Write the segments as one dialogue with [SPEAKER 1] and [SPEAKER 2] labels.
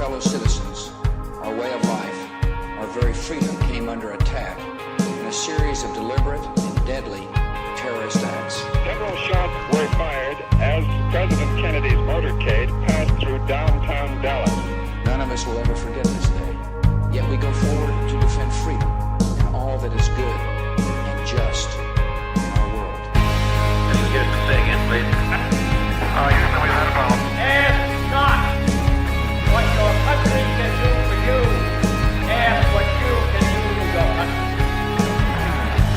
[SPEAKER 1] fellow citizens, our way of life, our very freedom came under attack in a series of deliberate and deadly terrorist acts.
[SPEAKER 2] Several shots were fired as President Kennedy's motorcade passed through downtown Dallas.
[SPEAKER 1] None of us will ever forget this day. Yet we go forward to defend freedom and all that is good and just in our world.
[SPEAKER 3] This is Houston. Say again, please.
[SPEAKER 2] Houston, we've had a problem.
[SPEAKER 4] Ask not what your country can do for you. Ask what you can do for your country.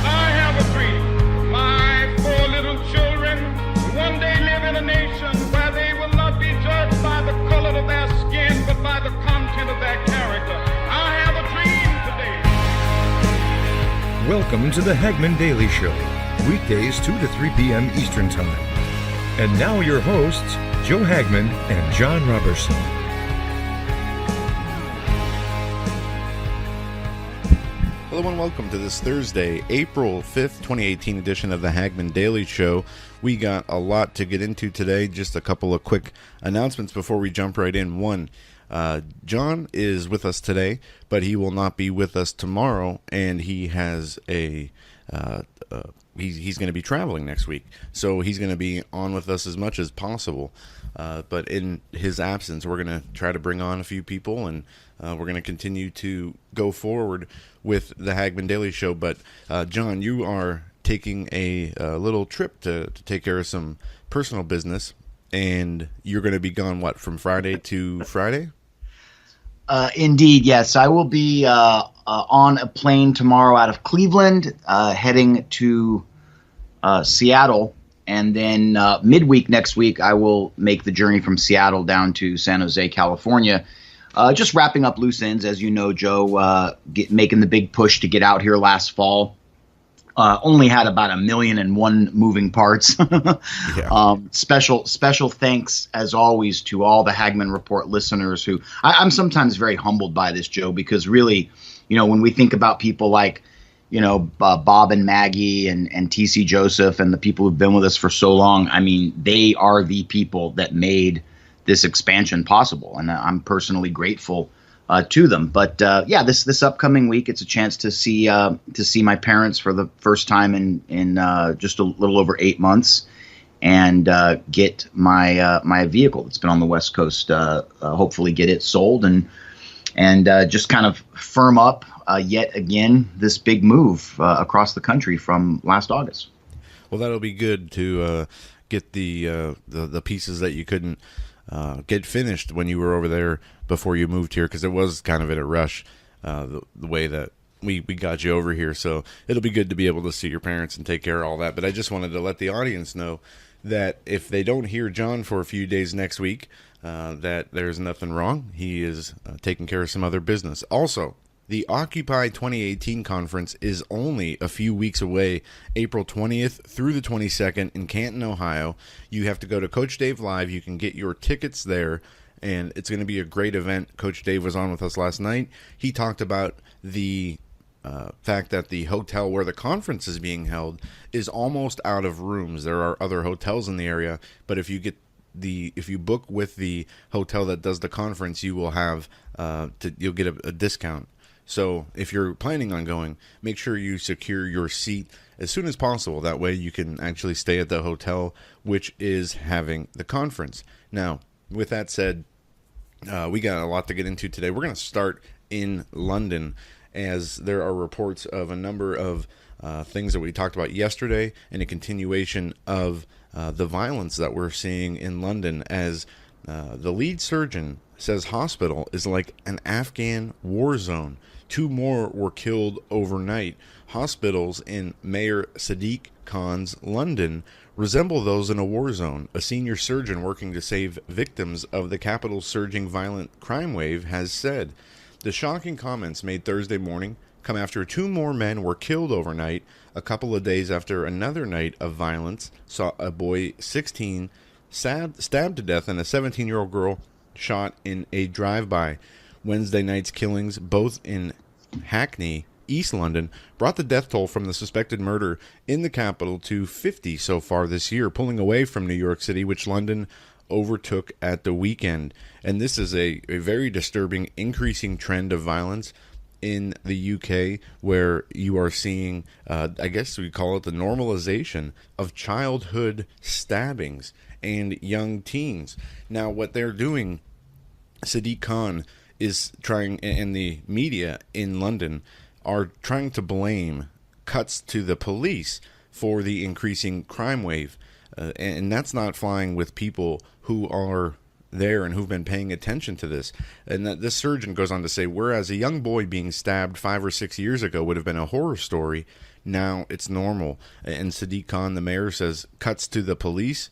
[SPEAKER 2] I have a dream. My 4 little children will one day live in a nation where they will not be judged by the color of their skin, but by the content of their character. I have a dream today.
[SPEAKER 5] Welcome to the Hagmann Daily Show, weekdays 2 to 3 p.m. Eastern Time. And now your hosts, Joe Hagmann and Jon Robberson.
[SPEAKER 6] Hello and welcome to this Thursday, April 5th, 2018 edition of the Hagmann Daily Show. We got a lot to get into today, just a couple of quick announcements before we jump right in. One, John is with us today, but he will not be with us tomorrow, and he has he's going to be traveling next week, so he's going to be on with us as much as possible. But in his absence, we're going to try to bring on a few people, and we're going to continue to go forward with the Hagmann Daily Show. But John, you are taking a little trip to take care of some personal business, and you're going to be gone, what, from Friday to Friday?
[SPEAKER 7] Indeed, yes. I will be on a plane tomorrow out of Cleveland, heading to Seattle, and then midweek next week I will make the journey from Seattle down to San Jose, California. Just wrapping up loose ends, as you know, Joe, making the big push to get out here last fall. Only had about 1,000,001 moving parts.
[SPEAKER 6] Yeah.
[SPEAKER 7] Special thanks, as always, to all the Hagmann Report listeners who I'm sometimes very humbled by this, Joe, because really, you know, when we think about people like, you know, Bob and Maggie and T.C. Joseph and the people who've been with us for so long, I mean, they are the people that made this expansion possible, and I'm personally grateful to them. But yeah, this upcoming week, it's a chance to see my parents for the first time in just a little over 8 months, and get my vehicle that's been on the West Coast, hopefully get it sold, and just kind of firm up yet again this big move across the country from last August.
[SPEAKER 6] Well, that'll be good to get the pieces that you couldn't get finished when you were over there before you moved here, because it was kind of in a rush, the way that we got you over here. So it'll be good to be able to see your parents and take care of all that. But I just wanted to let the audience know that if they don't hear John for a few days next week, that there's nothing wrong. He is taking care of some other business. Also, the Occupy 2018 conference is only a few weeks away, April 20th through the 22nd in Canton, Ohio. You have to go to Coach Dave Live. You can get your tickets there, and it's going to be a great event. Coach Dave was on with us last night. He talked about the fact that the hotel where the conference is being held is almost out of rooms. There are other hotels in the area, but if you book with the hotel that does the conference, you will have you'll get a discount. So if you're planning on going, make sure you secure your seat as soon as possible. That way you can actually stay at the hotel which is having the conference. Now, with that said, we got a lot to get into today. We're going to start in London, as there are reports of a number of things that we talked about yesterday, and a continuation of the violence that we're seeing in London, as the lead surgeon says hospital is like an Afghan war zone. 2 more were killed overnight. Hospitals in Mayor Sadiq Khan's London resemble those in a war zone. A senior surgeon working to save victims of the capital's surging violent crime wave has said. The shocking comments made Thursday morning come after 2 more men were killed overnight, a couple of days after another night of violence saw a boy 16 stabbed to death and a 17-year-old girl shot in a drive-by. Wednesday night's killings, both in Hackney, East London, brought the death toll from the suspected murder in the capital to 50 so far this year, pulling away from New York City, which London overtook at the weekend. And this is a very disturbing, increasing trend of violence in the UK, where you are seeing, I guess we call it the normalization of childhood stabbings and young teens. Now, what they're doing, Sadiq Khan is trying, and the media in London are trying to blame cuts to the police for the increasing crime wave. And that's not flying with people who are there and who've been paying attention to this. And that this surgeon goes on to say, whereas a young boy being stabbed 5 or 6 years ago would have been a horror story, now it's normal. And Sadiq Khan, the mayor, says cuts to the police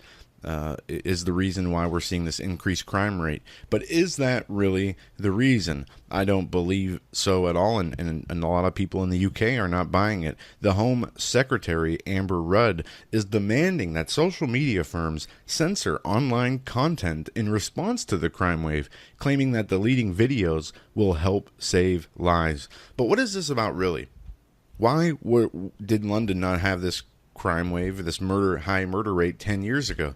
[SPEAKER 6] is the reason why we're seeing this increased crime rate. But is that really the reason? I don't believe so at all, and a lot of people in the UK are not buying it. The Home Secretary, Amber Rudd, is demanding that social media firms censor online content in response to the crime wave, claiming that deleting videos will help save lives. But what is this about really? Why did London not have this crime wave, this high murder rate 10 years ago?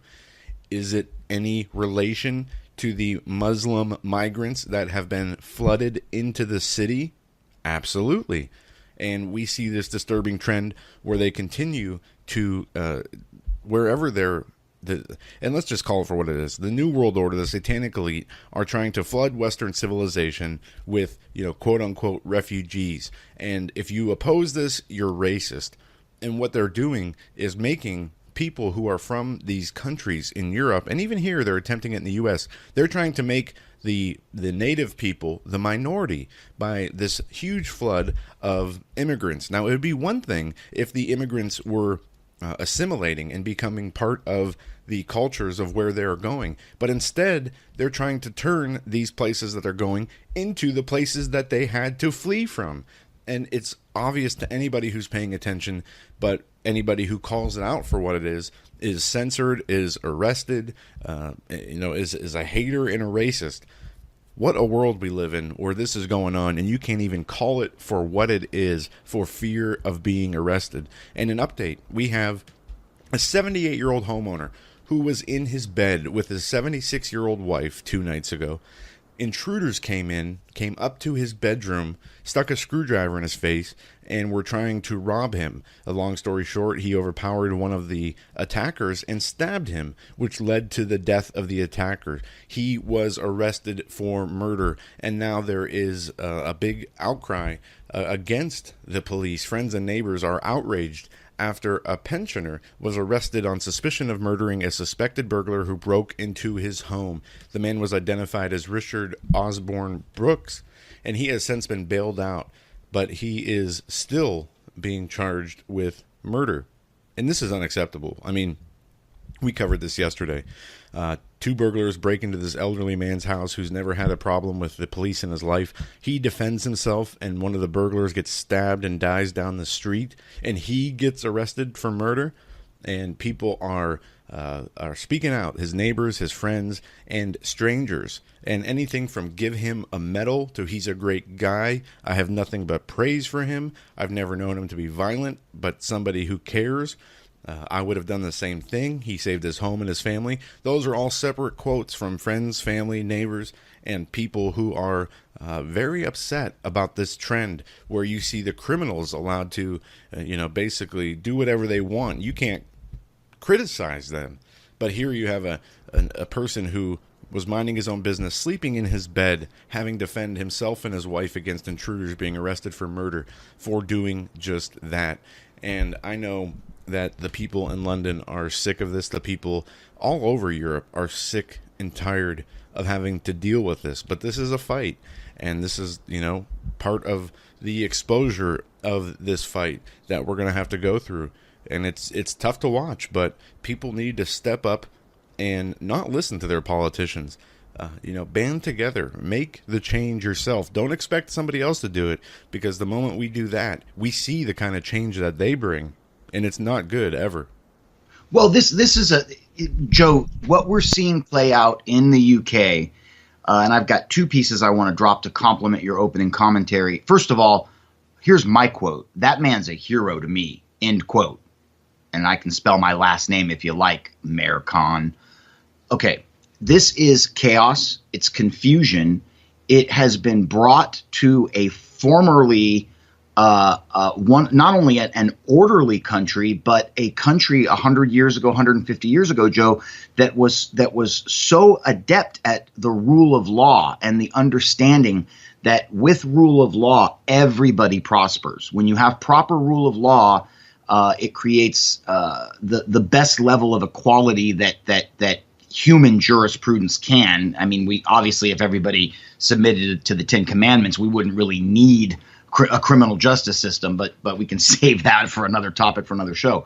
[SPEAKER 6] Is it any relation to the Muslim migrants that have been flooded into the city? Absolutely. And we see this disturbing trend where they continue to, wherever they're, and let's just call it for what it is. The New World Order, the satanic elite, are trying to flood Western civilization with, quote unquote, refugees. And if you oppose this, you're racist. And what they're doing is making people who are from these countries in Europe, and even here they're attempting it in the U.S., they're trying to make the native people the minority by this huge flood of immigrants. Now, it would be one thing if the immigrants were assimilating and becoming part of the cultures of where they're going. But instead, they're trying to turn these places that they're going into the places that they had to flee from. And it's obvious to anybody who's paying attention, but anybody who calls it out for what it is censored, is arrested, is a hater and a racist. What a world we live in where this is going on, and you can't even call it for what it is for fear of being arrested. And an update, we have a 78-year-old homeowner who was in his bed with his 76-year-old wife 2 nights ago. Intruders came up to his bedroom, stuck a screwdriver in his face, and were trying to rob him. A long story short, he overpowered one of the attackers and stabbed him, which led to the death of the attacker. He was arrested for murder, and now there is a big outcry against the police. Friends and neighbors are outraged after a pensioner was arrested on suspicion of murdering a suspected burglar who broke into his home. The man was identified as Richard Osborne Brooks, and he has since been bailed out, but he is still being charged with murder. And this is unacceptable. I mean, we covered this yesterday. 2 burglars break into this elderly man's house who's never had a problem with the police in his life. He defends himself, and one of the burglars gets stabbed and dies down the street, and he gets arrested for murder. And people are speaking out, his neighbors, his friends, and strangers. And anything from give him a medal to he's a great guy. I have nothing but praise for him. I've never known him to be violent, but somebody who cares. I would have done the same thing. He saved his home and his family. Those are all separate quotes from friends, family, neighbors, and people who are very upset about this trend where you see the criminals allowed to, basically do whatever they want. You can't criticize them. But here you have a person who was minding his own business, sleeping in his bed, having to defend himself and his wife against intruders, being arrested for murder for doing just that. And I know that the people in London are sick of this. The people all over Europe are sick and tired of having to deal with this. But this is a fight, and this is, part of the exposure of this fight that we're going to have to go through. And it's tough to watch, but people need to step up and not listen to their politicians. Band together, make the change yourself. Don't expect somebody else to do it, because the moment we do that, we see the kind of change that they bring. And it's not good ever.
[SPEAKER 7] Well, this is Joe, what we're seeing play out in the UK, and I've got 2 pieces I want to drop to complement your opening commentary. First of all, here's my quote. That man's a hero to me, end quote. And I can spell my last name if you like, Mayor Khan. Okay, this is chaos. It's confusion. It has been brought to a formerly not only an orderly country, but a country 100 years ago, 150 years ago, Joe, that was so adept at the rule of law and the understanding that with rule of law, everybody prospers. When you have proper rule of law, it creates the best level of equality that human jurisprudence can. I mean, we obviously, if everybody submitted to the 10 Commandments, we wouldn't really need a criminal justice system, but we can save that for another topic for another show.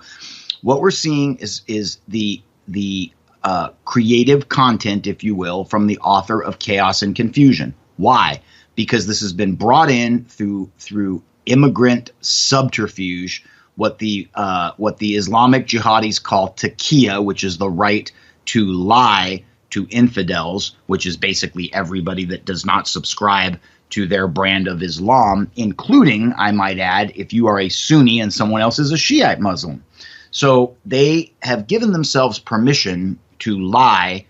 [SPEAKER 7] What we're seeing is the creative content, if you will, from the author of Chaos and Confusion. Why? Because this has been brought in through immigrant subterfuge, what the Islamic jihadis call taqiyya, which is the right to lie to infidels, which is basically everybody that does not subscribe to their brand of Islam, including, I might add, if you are a Sunni and someone else is a Shiite Muslim. So they have given themselves permission to lie,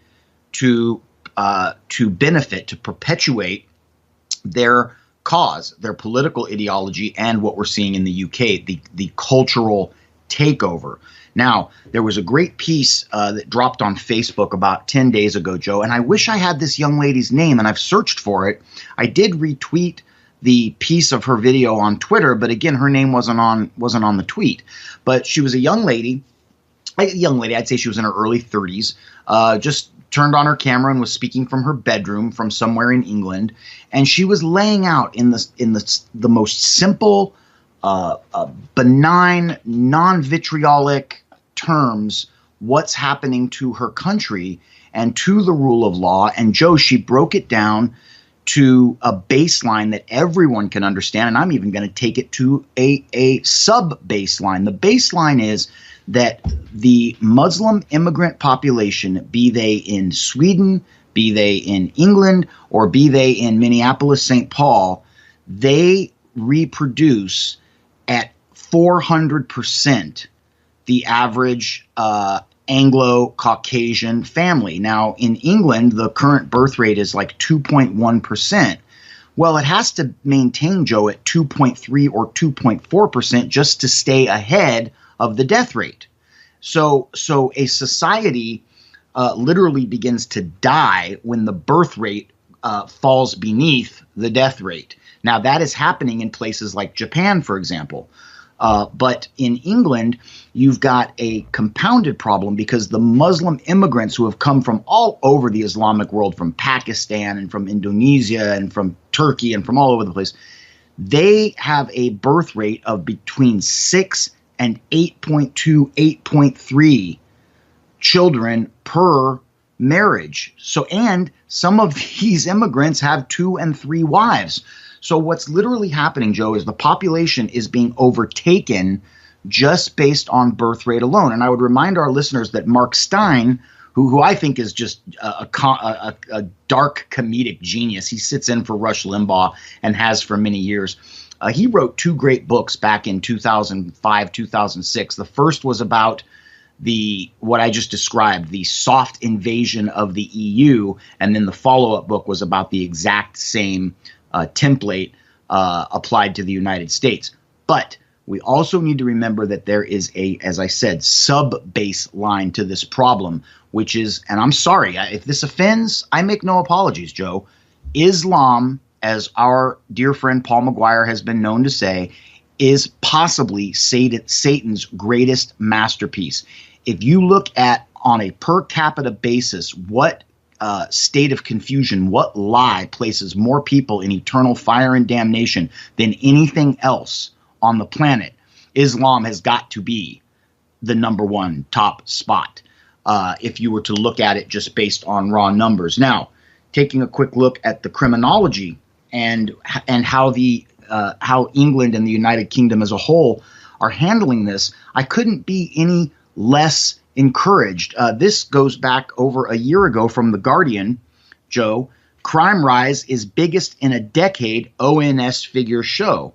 [SPEAKER 7] to benefit, to perpetuate their cause, their political ideology, and what we're seeing in the UK, the cultural takeover. Now, there was a great piece that dropped on Facebook about 10 days ago, Joe, and I wish I had this young lady's name, and I've searched for it. I did retweet the piece of her video on Twitter, but again, her name wasn't on the tweet. But she was a young lady, I'd say she was in her early 30s, just turned on her camera and was speaking from her bedroom from somewhere in England, and she was laying out in the most simple, benign, non-vitriolic terms what's happening to her country and to the rule of law. And Joe, she broke it down to a baseline that everyone can understand, and I'm even going to take it to a sub-baseline. The baseline is that the Muslim immigrant population, be they in Sweden, be they in England, or be they in Minneapolis, St. Paul, they reproduce at 400% the average Anglo-Caucasian family. Now, in England, the current birth rate is like 2.1%. Well, it has to maintain, Joe, at 2.3 or 2.4% just to stay ahead of the death rate. So a society literally begins to die when the birth rate falls beneath the death rate. Now, that is happening in places like Japan, for example. But in England, you've got a compounded problem because the Muslim immigrants who have come from all over the Islamic world, from Pakistan and from Indonesia and from Turkey and from all over the place, they have a birth rate of between 6 and 8.2, 8.3 children per marriage. So, and some of these immigrants have 2 and 3 wives. So what's literally happening, Joe, is the population is being overtaken just based on birth rate alone. And I would remind our listeners that Mark Stein, who I think is just a dark comedic genius, he sits in for Rush Limbaugh and has for many years. He wrote 2 great books back in 2005, 2006. The first was about what I just described, the soft invasion of the EU, and then the follow-up book was about the exact same template applied to the United States. But we also need to remember that there is as I said, sub-baseline to this problem, which is, and I'm sorry, if this offends, I make no apologies, Joe. Islam, as our dear friend Paul McGuire has been known to say, is possibly Satan's greatest masterpiece. If you look at, on a per capita basis, what state of confusion, what lie places more people in eternal fire and damnation than anything else on the planet, Islam has got to be the number one top spot if you were to look at it just based on raw numbers. Now, taking a quick look at the criminology and how how England and the United Kingdom as a whole are handling this, I couldn't be any less encouraged. This goes back over a year ago from The Guardian, Joe. Crime rise is biggest in a decade, ONS figures show.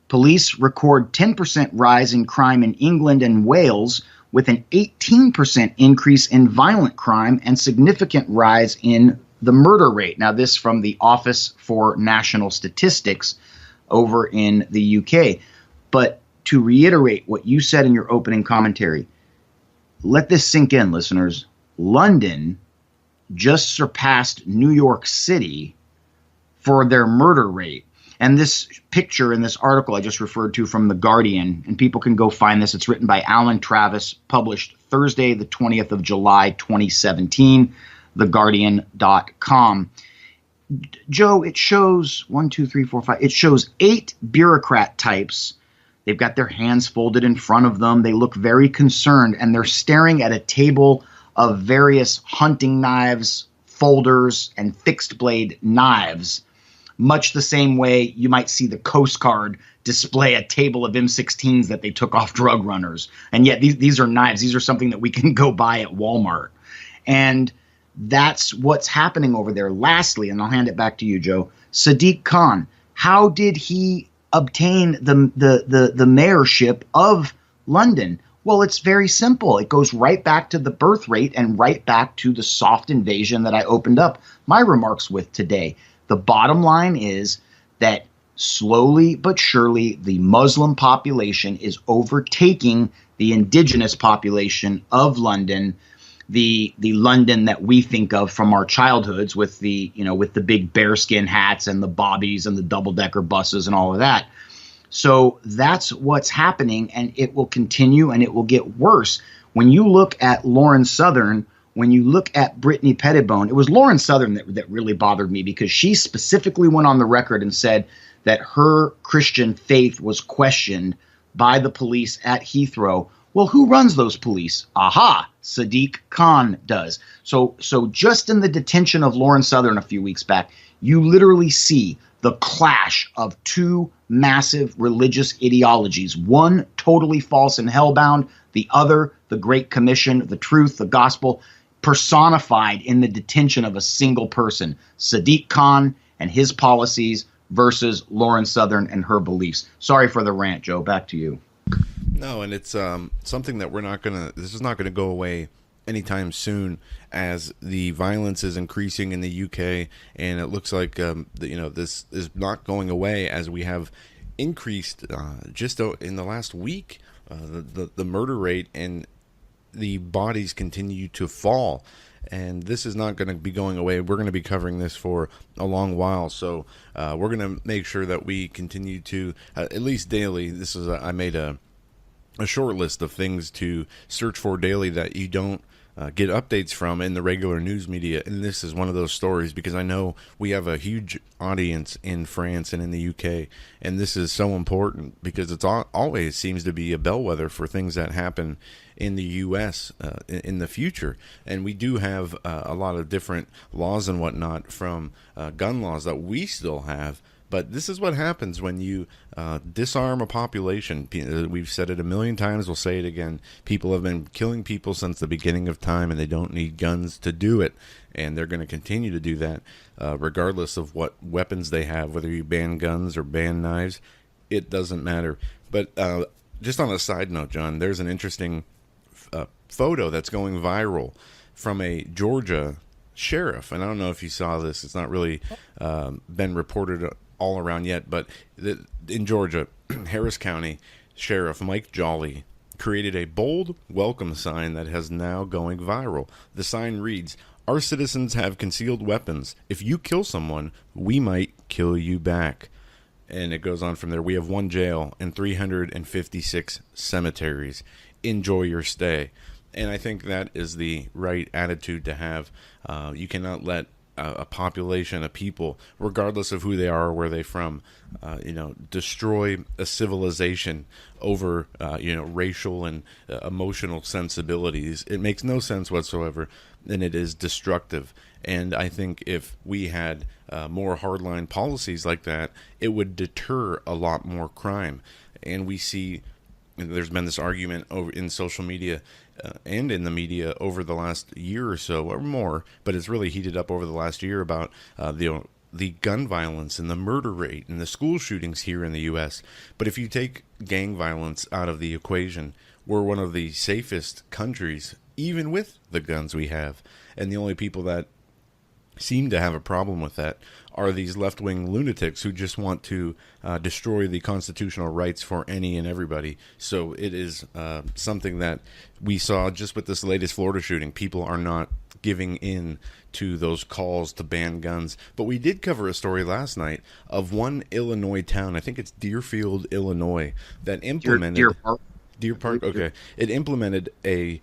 [SPEAKER 7] Police record 10% rise in crime in England and Wales, with an 18% increase in violent crime and significant rise in the murder rate. Now, this from the Office for National Statistics over in the UK. But to reiterate what you said in your opening commentary, let this sink in, listeners. London just surpassed New York City for their murder rate. And this picture in this article I just referred to from The Guardian, and people can go find this. It's written by Alan Travis, published Thursday, the 20th of July, 2017, theguardian.com. Joe, it shows 1, 2, 3, 4, 5. It shows 8 bureaucrat types. They've got their hands folded in front of them. They look very concerned, and they're staring at a table of various hunting knives, folders, and fixed blade knives, much the same way you might see the Coast Guard display a table of M16s that they took off drug runners. And yet these are knives. These are something that we can go buy at Walmart. And that's what's happening over there. Lastly, and I'll hand it back to you, Joe, Sadiq Khan, how did he obtain the mayorship of London? Well, it's very simple. It goes right back to the birth rate and right back to the soft invasion that I opened up my remarks with today. The bottom line is that slowly but surely the Muslim population is overtaking the indigenous population of London, the London that we think of from our childhoods with the big bearskin hats and the bobbies and the double-decker buses and all of that. So that's what's happening, and it will continue and it will get worse. When you look at Lauren Southern, when you look at Brittany Pettibone, it was Lauren Southern that really bothered me, because she specifically went on the record and said that her Christian faith was questioned by the police at Heathrow. Well, who runs those police? Aha, Sadiq Khan does. So just in the detention of Lauren Southern a few weeks back, you literally see the clash of two massive religious ideologies, one totally false and hellbound, the other, the Great Commission, the truth, the gospel, personified in the detention of a single person, Sadiq Khan and his policies versus Lauren Southern and her beliefs. Sorry for the rant, Joe. Back to you.
[SPEAKER 6] No, and it's something that this is not going to go away anytime soon, as the violence is increasing in the UK, and it looks like this is not going away, as we have increased just in the last week the murder rate, and the bodies continue to fall. And this is not going to be going away. We're going to be covering this for a long while, so we're going to make sure that we continue to at least daily. I made a short list of things to search for daily that you don't get updates from in the regular news media, and this is one of those stories, because I know we have a huge audience in France and in the UK, and this is so important because it's always seems to be a bellwether for things that happen in the U.S. In the future. And we do have a lot of different laws and whatnot, from gun laws that we still have. But this is what happens when you disarm a population. We've said it a million times. We'll say it again. People have been killing people since the beginning of time, and they don't need guns to do it. And they're going to continue to do that, regardless of what weapons they have. Whether you ban guns or ban knives, it doesn't matter. But just on a side note, John, there's an interesting photo that's going viral from a Georgia sheriff. And I don't know if you saw this. It's not really been reported all around yet, but in Georgia, Harris County Sheriff Mike Jolly created a bold welcome sign that has now going viral. The sign reads, "Our citizens have concealed weapons. If you kill someone, we might kill you back." And it goes on from there. "We have 1 jail and 356 cemeteries. Enjoy your stay." And I think that is the right attitude to have. You cannot let a population, a people, regardless of who they are or where they're from, destroy a civilization over, racial and emotional sensibilities. It makes no sense whatsoever, and it is destructive. And I think if we had more hardline policies like that, it would deter a lot more crime. And we see there's been this argument over in social media and in the media over the last year or so, or more, but it's really heated up over the last year about the gun violence and the murder rate and the school shootings here in the U.S. But if you take gang violence out of the equation, we're one of the safest countries, even with the guns we have. And the only people that seem to have a problem with that are these left-wing lunatics who just want to destroy the constitutional rights for any and everybody. So it is something that we saw just with this latest Florida shooting. People are not giving in to those calls to ban guns. But we did cover a story last night of one Illinois town, I think it's Deerfield, Illinois, that implemented... Deer Park, okay. It implemented a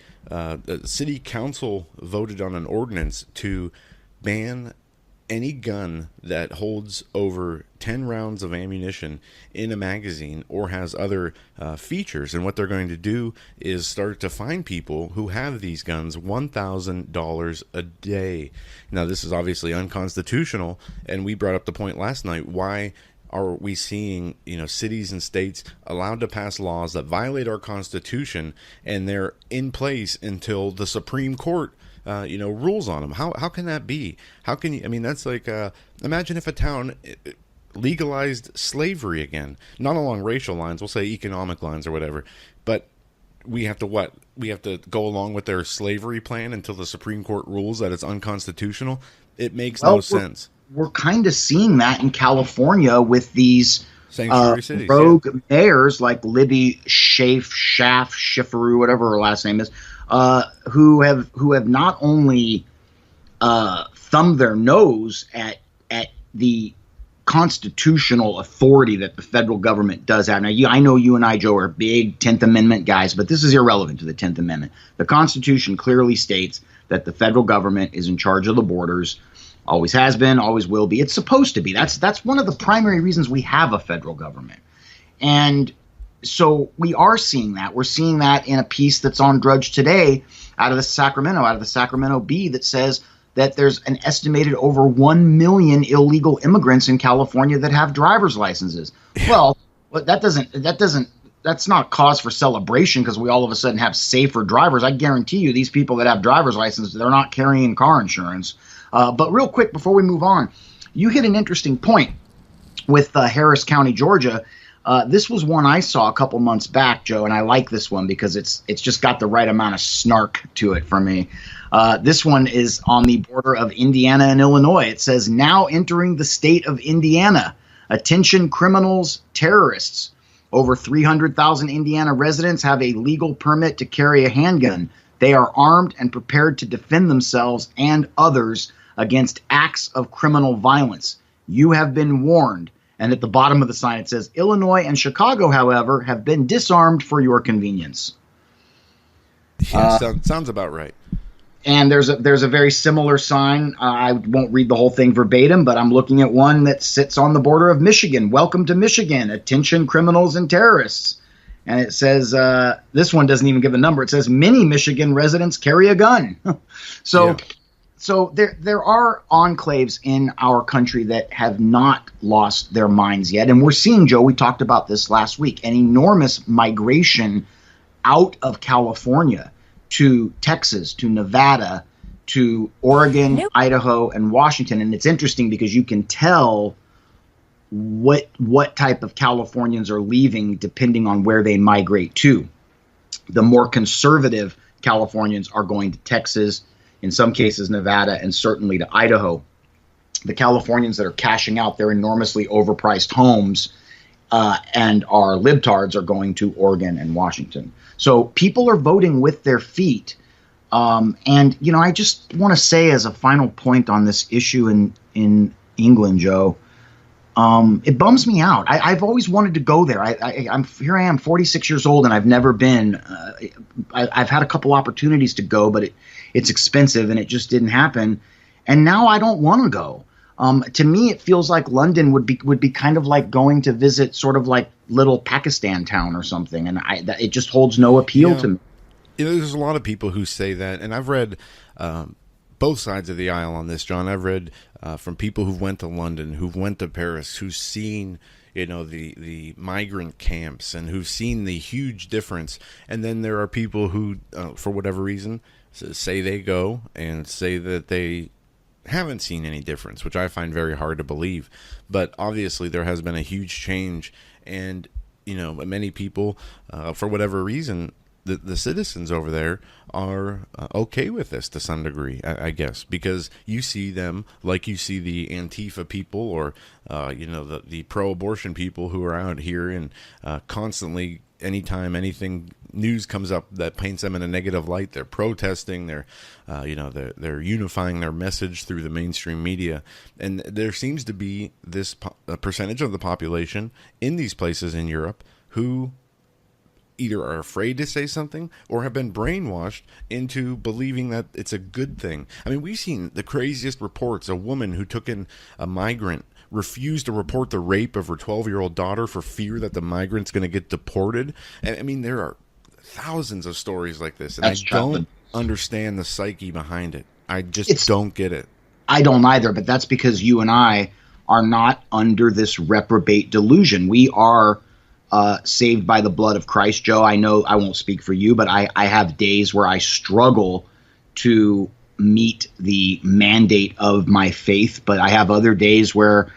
[SPEAKER 6] city council voted on an ordinance to ban any gun that holds over 10 rounds of ammunition in a magazine or has other features. And what they're going to do is start to fine people who have these guns $1,000 a day. Now, this is obviously unconstitutional, and we brought up the point last night. Why are we seeing, cities and states allowed to pass laws that violate our Constitution, and they're in place until the Supreme Court rules on them? How can that be? How can you? I mean, that's like imagine if a town legalized slavery again, not along racial lines. We'll say economic lines or whatever, but we have to what? We have to go along with their slavery plan until the Supreme Court rules that it's unconstitutional. It makes no sense.
[SPEAKER 7] We're kind of seeing that in California with these
[SPEAKER 6] sanctuary cities,
[SPEAKER 7] rogue mayors like Libby Schifferu, whatever her last name is, who have not only thumbed their nose at the constitutional authority that the federal government does have. Now, I know you and I, Joe, are big 10th Amendment guys, but this is irrelevant to the 10th Amendment. The Constitution clearly states that the federal government is in charge of the borders. Always has been, always will be. It's supposed to be. That's one of the primary reasons we have a federal government. And so we are seeing that. We're seeing that in a piece that's on Drudge today out of the Sacramento Bee, that says that there's an estimated over 1 million illegal immigrants in California that have driver's licenses. Well, that's not cause for celebration because we all of a sudden have safer drivers. I guarantee you these people that have driver's licenses, they're not carrying car insurance. But real quick, before we move on, you hit an interesting point with Harris County, Georgia. This was one I saw a couple months back, Joe, and I like this one because it's just got the right amount of snark to it for me. This one is on the border of Indiana and Illinois. It says, now entering the state of Indiana. Attention criminals, terrorists. Over 300,000 Indiana residents have a legal permit to carry a handgun. They are armed and prepared to defend themselves and others against acts of criminal violence. You have been warned. And at the bottom of the sign, it says, Illinois and Chicago, however, have been disarmed for your convenience.
[SPEAKER 6] Yeah, sounds about right.
[SPEAKER 7] And there's a very similar sign. I won't read the whole thing verbatim, but I'm looking at one that sits on the border of Michigan. Welcome to Michigan. Attention criminals and terrorists. And it says, this one doesn't even give a number. It says many Michigan residents carry a gun. So there are enclaves in our country that have not lost their minds yet. And we're seeing, Joe, we talked about this last week, an enormous migration out of California to Texas, to Nevada, to Oregon, Idaho, and Washington. And it's interesting because you can tell what type of Californians are leaving depending on where they migrate to. The more conservative Californians are going to Texas, in some cases Nevada, and certainly to Idaho. The Californians that are cashing out their enormously overpriced homes and are libtards are going to Oregon and Washington. So people are voting with their feet. And, I just want to say as a final point on this issue in England, Joe, it bums me out. I've always wanted to go there. I'm 46 years old, and I've never been. I've had a couple opportunities to go, but it's expensive, and it just didn't happen. And now I don't want to go. To me, it feels like London would be kind of like going to visit sort of like little Pakistan town or something, and it just holds no appeal to me.
[SPEAKER 6] There's a lot of people who say that, and I've read both sides of the aisle on this, John. I've read from people who've went to London, who've went to Paris, who've seen the migrant camps, and who've seen the huge difference. And then there are people who, for whatever reason, say they go and say that they haven't seen any difference, which I find very hard to believe. But obviously there has been a huge change, and many people, for whatever reason, the citizens over there are okay with this to some degree, I guess, because you see them like you see the Antifa people or, the pro-abortion people who are out here and constantly, anytime anything news comes up that paints them in a negative light, they're protesting, they're unifying their message through the mainstream media. And there seems to be this percentage of the population in these places in Europe who either are afraid to say something or have been brainwashed into believing that it's a good thing. I mean, we've seen the craziest reports. A woman who took in a migrant refused to report the rape of her 12-year-old daughter for fear that the migrant's going to get deported. And I mean, there are thousands of stories like this, and I don't understand the psyche behind it. I just don't get it.
[SPEAKER 7] I don't either, but that's because you and I are not under this reprobate delusion. We are saved by the blood of Christ. Joe, I know I won't speak for you, but I have days where I struggle to meet the mandate of my faith, but I have other days where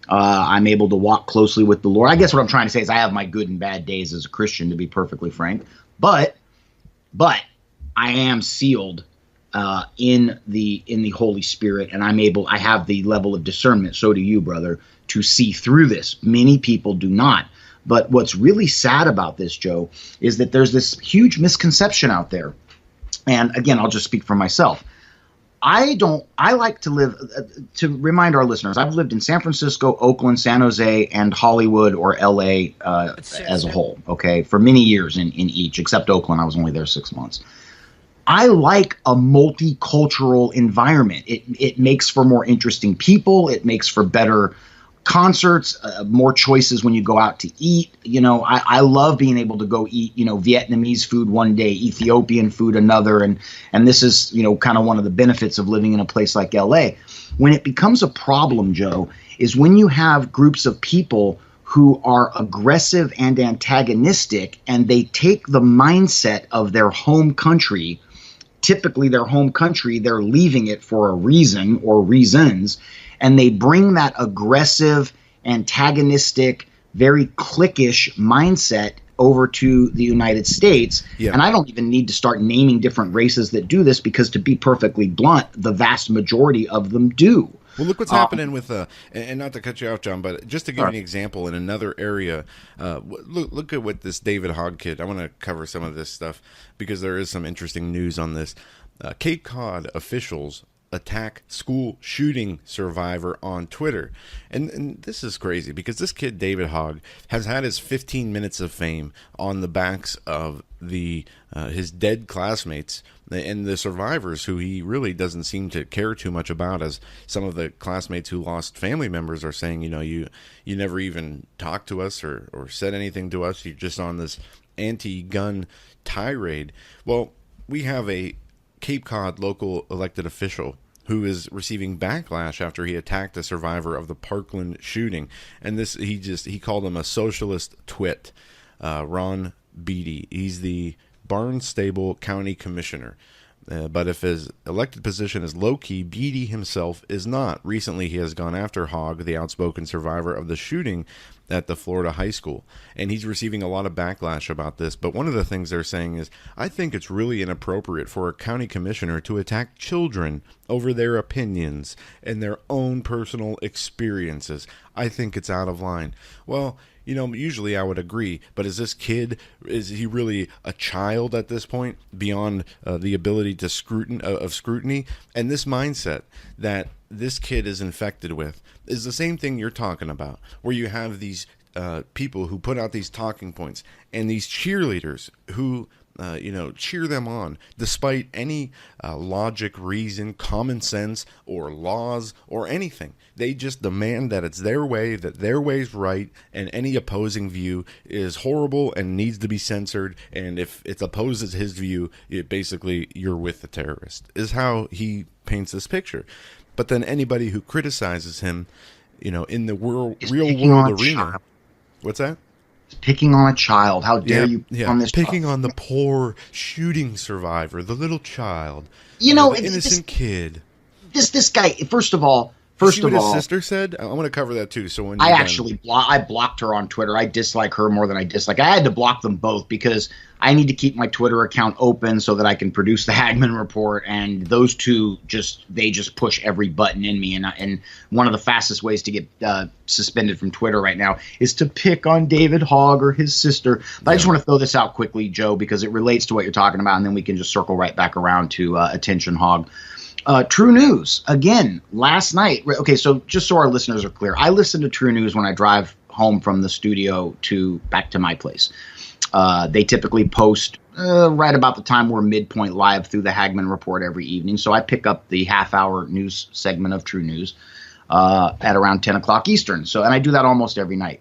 [SPEAKER 7] I'm able to walk closely with the Lord. I guess what I'm trying to say is I have my good and bad days as a Christian, to be perfectly frank, but I am sealed in the Holy Spirit, and I have the level of discernment, so do you, brother, to see through this. Many people do not. But what's really sad about this, Joe, is that there's this huge misconception out there. And again, I'll just speak for myself. I like to live, to remind our listeners, I've lived in San Francisco, Oakland, San Jose, and Hollywood or LA as a whole, okay, for many years in each, except Oakland. I was only there 6 months. I like a multicultural environment. It makes for more interesting people. It makes for better concerts, more choices when you go out to eat. I love being able to go eat, Vietnamese food one day, Ethiopian food another. And this is, kind of one of the benefits of living in a place like LA. When it becomes a problem, Joe, is when you have groups of people who are aggressive and antagonistic, and they take the mindset of their home country. Typically their home country, they're leaving it for a reason or reasons, and they bring that aggressive, antagonistic, very cliquish mindset over to the United States. Yeah. And I don't even need to start naming different races that do this, because to be perfectly blunt, the vast majority of them do.
[SPEAKER 6] Well, look what's happening with, and not to cut you off, John, but just to give you an example in another area, look at what this David Hogg kid, I want to cover some of this stuff because there is some interesting news on this. Cape Cod officials attack school shooting survivor on Twitter. And this is crazy because this kid, David Hogg, has had his 15 minutes of fame on the backs of his dead classmates and the survivors who he really doesn't seem to care too much about, as some of the classmates who lost family members are saying, you never even talked to us or said anything to us. You're just on this anti-gun tirade. Well, we have a Cape Cod local elected official who is receiving backlash after he attacked a survivor of the Parkland shooting. And this, he called him a socialist twit. Ron Beatty. He's the Barnstable County Commissioner. But if his elected position is low-key, Beatty himself is not. Recently, he has gone after Hogg, the outspoken survivor of the shooting at the Florida high school. And he's receiving a lot of backlash about this. But one of the things they're saying is, I think it's really inappropriate for a county commissioner to attack children over their opinions and their own personal experiences. I think it's out of line. Well, usually I would agree, but is this kid, is he really a child at this point beyond the ability to scrutiny? And this mindset that this kid is infected with is the same thing you're talking about, where you have these people who put out these talking points and these cheerleaders who cheer them on despite any logic, reason, common sense, or laws, or anything. They just demand that it's their way, that their way's right, and any opposing view is horrible and needs to be censored. And if it opposes his view, basically you're with the terrorist, is how he paints this picture. But then anybody who criticizes him, in the real world arena, what's that?
[SPEAKER 7] Picking on a child. How dare you on this
[SPEAKER 6] picking
[SPEAKER 7] child?
[SPEAKER 6] On the poor shooting survivor, the little child,
[SPEAKER 7] the
[SPEAKER 6] innocent kid.
[SPEAKER 7] This guy, first of all, First
[SPEAKER 6] see what
[SPEAKER 7] of all,
[SPEAKER 6] his sister said? I want to cover that too. So when
[SPEAKER 7] I
[SPEAKER 6] you're
[SPEAKER 7] actually I blocked her on Twitter. I dislike her more than I dislike. I had to block them both because I need to keep my Twitter account open so that I can produce the Hagmann Report. And those two just push every button in me. And one of the fastest ways to get suspended from Twitter right now is to pick on David Hogg or his sister. But I just want to throw this out quickly, Joe, because it relates to what you're talking about, and then we can just circle right back around to attention hog. True News, again, last night. Okay, so just so our listeners are clear, I listen to True News when I drive home from the studio back to my place. They typically post right about the time we're midpoint live through the Hagmann Report every evening. So I pick up the half-hour news segment of True News at around 10 o'clock Eastern. And I do that almost every night.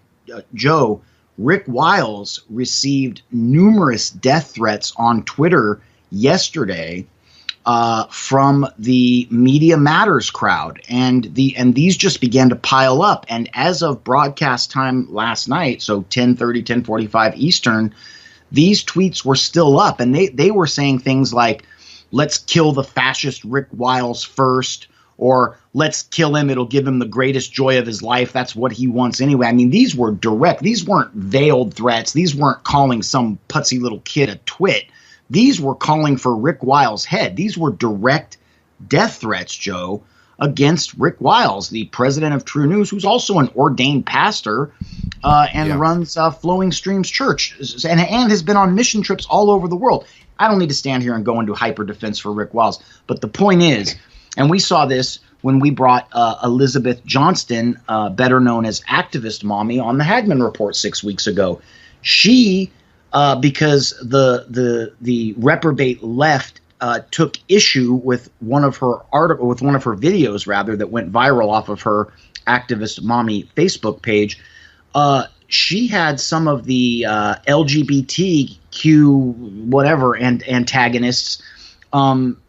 [SPEAKER 7] Joe, Rick Wiles received numerous death threats on Twitter yesterday from the Media Matters crowd, and these just began to pile up. And as of broadcast time last night, so 10:30, 10:45 Eastern, these tweets were still up, and they were saying things like, "Let's kill the fascist Rick Wiles first," or "Let's kill him. It'll give him the greatest joy of his life. That's what he wants anyway." I mean, these were direct. These weren't veiled threats. These weren't calling some putsy little kid a twit. These were calling for Rick Wiles' head. These were direct death threats, Joe, against Rick Wiles, the president of True News, who's also an ordained pastor and runs Flowing Streams Church and has been on mission trips all over the world. I don't need to stand here and go into hyper defense for Rick Wiles. But the point is, and we saw this when we brought Elizabeth Johnston, better known as Activist Mommy, on the Hagmann Report 6 weeks ago. She because the reprobate left took issue with one of her videos rather that went viral off of her Activist Mommy Facebook page. She had some of the LGBTQ whatever and antagonists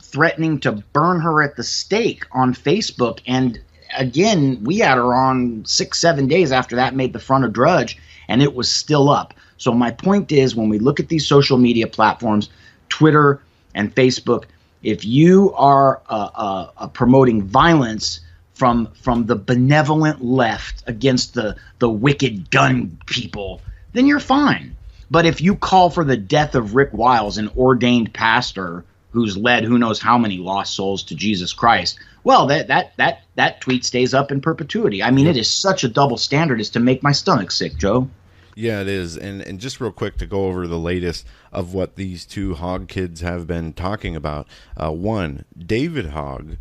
[SPEAKER 7] threatening to burn her at the stake on Facebook. And again, we had her on 6-7 days after that made the front of Drudge, and it was still up. So my point is, when we look at these social media platforms, Twitter and Facebook, if you are promoting violence from the benevolent left against the wicked gun people, then you're fine. But if you call for the death of Rick Wiles, an ordained pastor who's led who knows how many lost souls to Jesus Christ, well, that tweet stays up in perpetuity. I mean, it is such a double standard as to make my stomach sick, Joe.
[SPEAKER 6] Yeah, it is. And just real quick to go over the latest of what these two Hogg kids have been talking about. One, David Hogg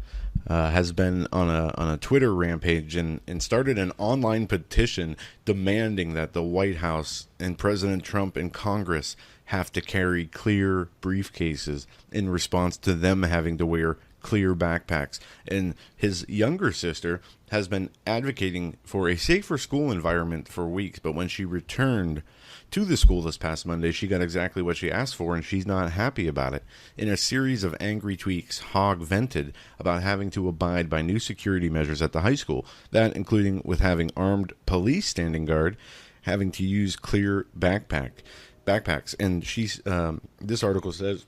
[SPEAKER 6] has been on a Twitter rampage and started an online petition demanding that the White House and President Trump and Congress have to carry clear briefcases in response to them having to wear clear backpacks. And his younger sister has been advocating for a safer school environment for weeks, but when she returned to the school this past Monday, she got exactly what she asked for, and she's not happy about it. In a series of angry tweets, Hogg vented about having to abide by new security measures at the high school, that including with having armed police standing guard, having to use clear backpacks. And she's this article says,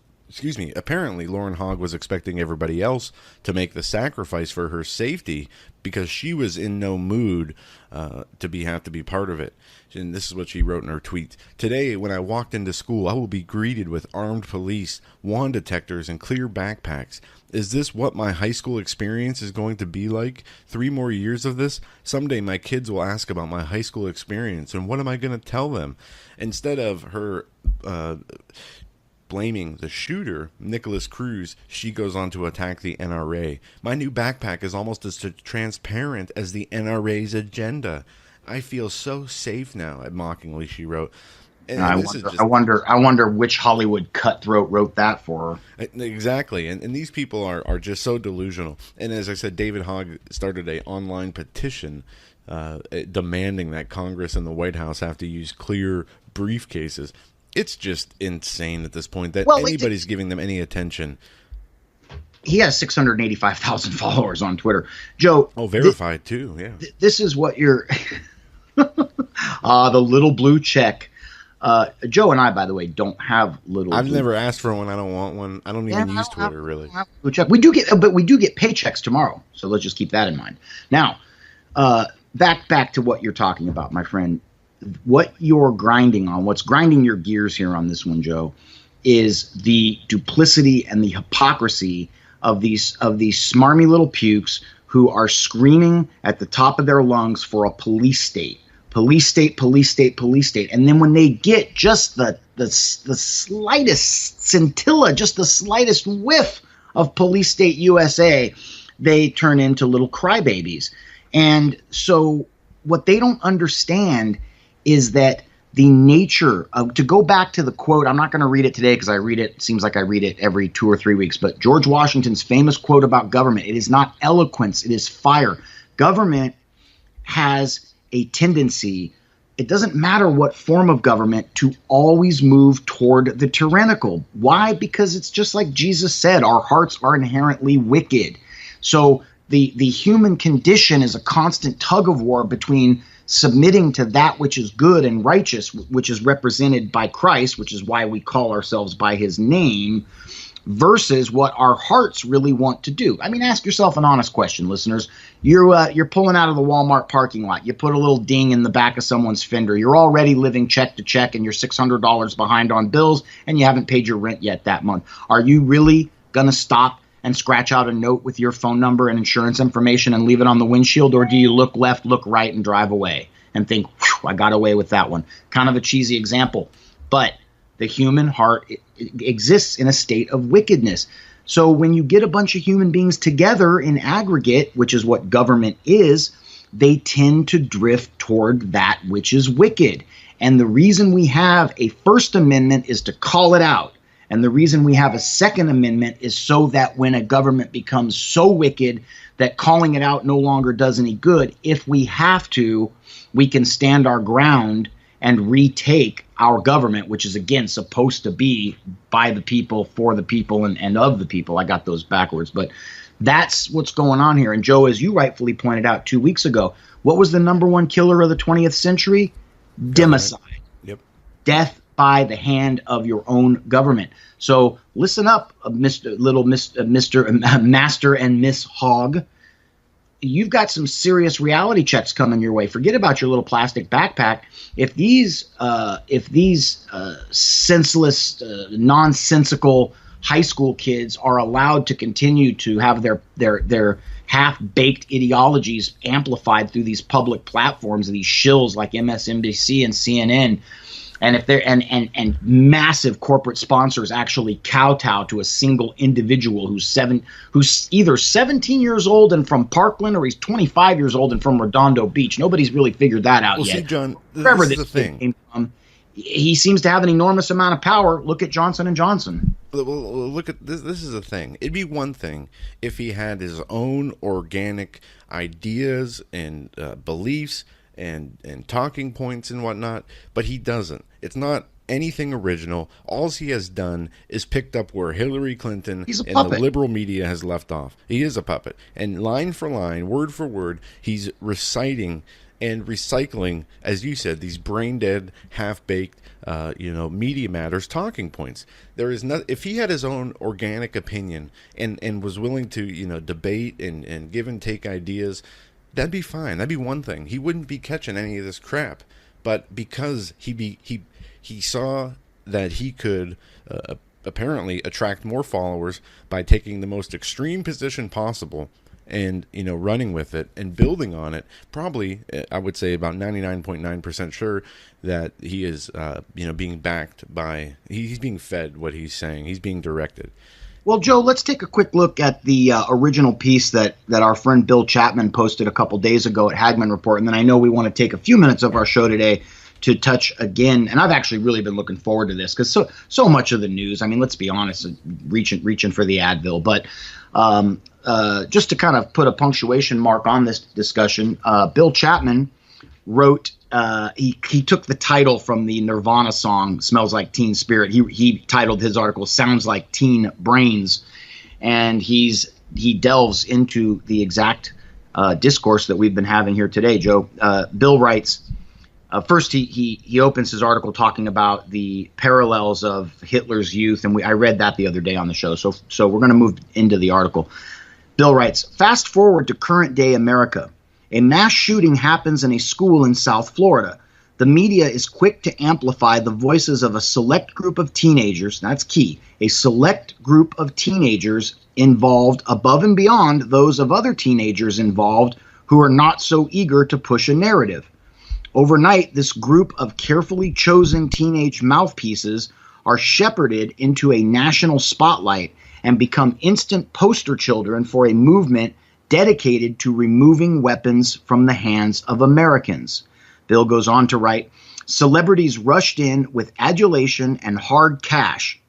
[SPEAKER 6] apparently Lauren Hogg was expecting everybody else to make the sacrifice for her safety because she was in no mood to have to be part of it. And this is what she wrote in her tweet. Today, when I walked into school, I will be greeted with armed police, wand detectors, and clear backpacks. Is this what my high school experience is going to be like? 3 more years of this? Someday my kids will ask about my high school experience, and what am I going to tell them? Instead of her blaming the shooter, Nicholas Cruz, she goes on to attack the NRA. My new backpack is almost as transparent as the NRA's agenda. I feel so safe now, mockingly she wrote. And
[SPEAKER 7] I wonder which Hollywood cutthroat wrote that for her.
[SPEAKER 6] Exactly. And these people are just so delusional. And as I said, David Hogg started an online petition demanding that Congress and the White House have to use clear briefcases. It's just insane at this point that anybody's giving them any attention.
[SPEAKER 7] He has 685,000 followers on Twitter. Joe.
[SPEAKER 6] Oh, verified too, yeah.
[SPEAKER 7] This is what you're... the little blue check. Joe and I, by the way, don't have little.
[SPEAKER 6] I've never asked for one. I don't want one. I don't even use Twitter, really.
[SPEAKER 7] We do get paychecks tomorrow, so let's just keep that in mind. Now, back to what you're talking about, my friend. What you're grinding on, what's grinding your gears here on this one, Joe, is the duplicity and the hypocrisy of these smarmy little pukes who are screaming at the top of their lungs for a police state. Police state, police state, police state. And then when they get just the slightest scintilla, just the slightest whiff of police state USA, they turn into little crybabies. And so what they don't understand is that the nature of, to go back to the quote, I'm not going to read it today because it seems like I read it every 2 or 3 weeks, but George Washington's famous quote about government: it is not eloquence, it is fire. Government has a tendency, it doesn't matter what form of government, to always move toward the tyrannical. Why? Because it's just like Jesus said, our hearts are inherently wicked. So the human condition is a constant tug of war between submitting to that which is good and righteous, which is represented by Christ, which is why we call ourselves by his name, versus what our hearts really want to do. I mean, ask yourself an honest question, listeners. You're pulling out of the Walmart parking lot. You put a little ding in the back of someone's fender. You're already living check to check and you're $600 behind on bills and you haven't paid your rent yet that month. Are you really going to stop and scratch out a note with your phone number and insurance information and leave it on the windshield? Or do you look left, look right, and drive away and think, I got away with that one? Kind of a cheesy example, but the human heart exists in a state of wickedness. So when you get a bunch of human beings together in aggregate, which is what government is, they tend to drift toward that which is wicked. And the reason we have a First Amendment is to call it out. And the reason we have a Second Amendment is so that when a government becomes so wicked that calling it out no longer does any good, if we have to, we can stand our ground and retake our government, which is, again, supposed to be by the people, for the people, and of the people. I got those backwards. But that's what's going on here. And, Joe, as you rightfully pointed out 2 weeks ago, what was the number one killer of the 20th century? Democide.
[SPEAKER 6] Yep.
[SPEAKER 7] Death by the hand of your own government. So listen up, Master and Miss Hogg. You've got some serious reality checks coming your way. Forget about your little plastic backpack. If these senseless, nonsensical high school kids are allowed to continue to have their half-baked ideologies amplified through these public platforms, these shills like MSNBC and CNN, and if they're and massive corporate sponsors actually kowtow to a single individual who's either 17 years old and from Parkland, or he's 25 years old and from Redondo Beach. Nobody's really figured that out yet.
[SPEAKER 6] See, John,
[SPEAKER 7] Wherever
[SPEAKER 6] this is the thing.
[SPEAKER 7] Came from, he seems to have an enormous amount of power. Look at Johnson & Johnson.
[SPEAKER 6] Well, look at this. This is the thing. It'd be one thing if he had his own organic ideas and beliefs and talking points and whatnot, but he doesn't. It's not anything original. All he has done is picked up where Hillary Clinton and the liberal media has left off. He is a puppet. And line for line, word for word, he's reciting and recycling, as you said, these brain-dead, half-baked, Media Matters talking points. There is not. If he had his own organic opinion and was willing to, debate and give and take ideas, that'd be fine. That'd be one thing. He wouldn't be catching any of this crap. But because he saw that he could apparently attract more followers by taking the most extreme position possible and, running with it and building on it, probably, I would say about 99.9% sure that he is, being backed by, he's being fed what he's saying. He's being directed.
[SPEAKER 7] Well, Joe, let's take a quick look at the original piece that our friend Bill Chapman posted a couple days ago at Hagmann Report. And then I know we want to take a few minutes of our show today to touch again. And I've actually really been looking forward to this because so much of the news, I mean, let's be honest, reaching for the Advil. But just to kind of put a punctuation mark on this discussion, Bill Chapman wrote, he took the title from the Nirvana song "Smells Like Teen Spirit." He titled his article "Sounds Like Teen Brains," and he delves into the exact discourse that we've been having here today. Joe, Bill writes, First, he opens his article talking about the parallels of Hitler's youth, and I read that the other day on the show. So we're going to move into the article. Bill writes, fast forward to current day America. A mass shooting happens in a school in South Florida. The media is quick to amplify the voices of a select group of teenagers. That's key. A select group of teenagers involved above and beyond those of other teenagers involved who are not so eager to push a narrative. Overnight, this group of carefully chosen teenage mouthpieces are shepherded into a national spotlight and become instant poster children for a movement dedicated to removing weapons from the hands of Americans. Bill goes on to write, celebrities rushed in with adulation and hard cash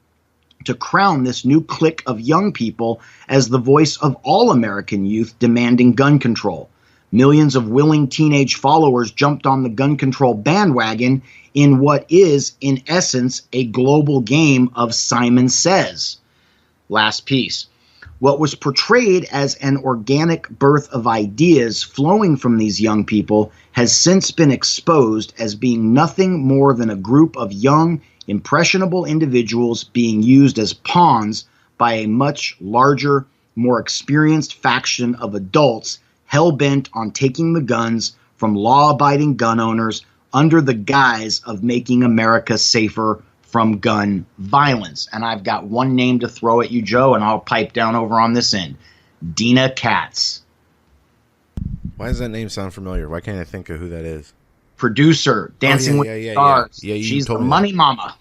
[SPEAKER 7] to crown this new clique of young people as the voice of all American youth demanding gun control. Millions of willing teenage followers jumped on the gun control bandwagon in what is, in essence, a global game of Simon Says. Last piece. What was portrayed as an organic birth of ideas flowing from these young people has since been exposed as being nothing more than a group of young, impressionable individuals being used as pawns by a much larger, more experienced faction of adults hell-bent on taking the guns from law-abiding gun owners under the guise of making America safer from gun violence. And I've got one name to throw at you, Joe, and I'll pipe down over on this end. Dina Katz.
[SPEAKER 6] Why does that name sound familiar? Why can't I think of who that is?
[SPEAKER 7] Producer, Dancing with the Stars.
[SPEAKER 6] Yeah,
[SPEAKER 7] she's the money mama.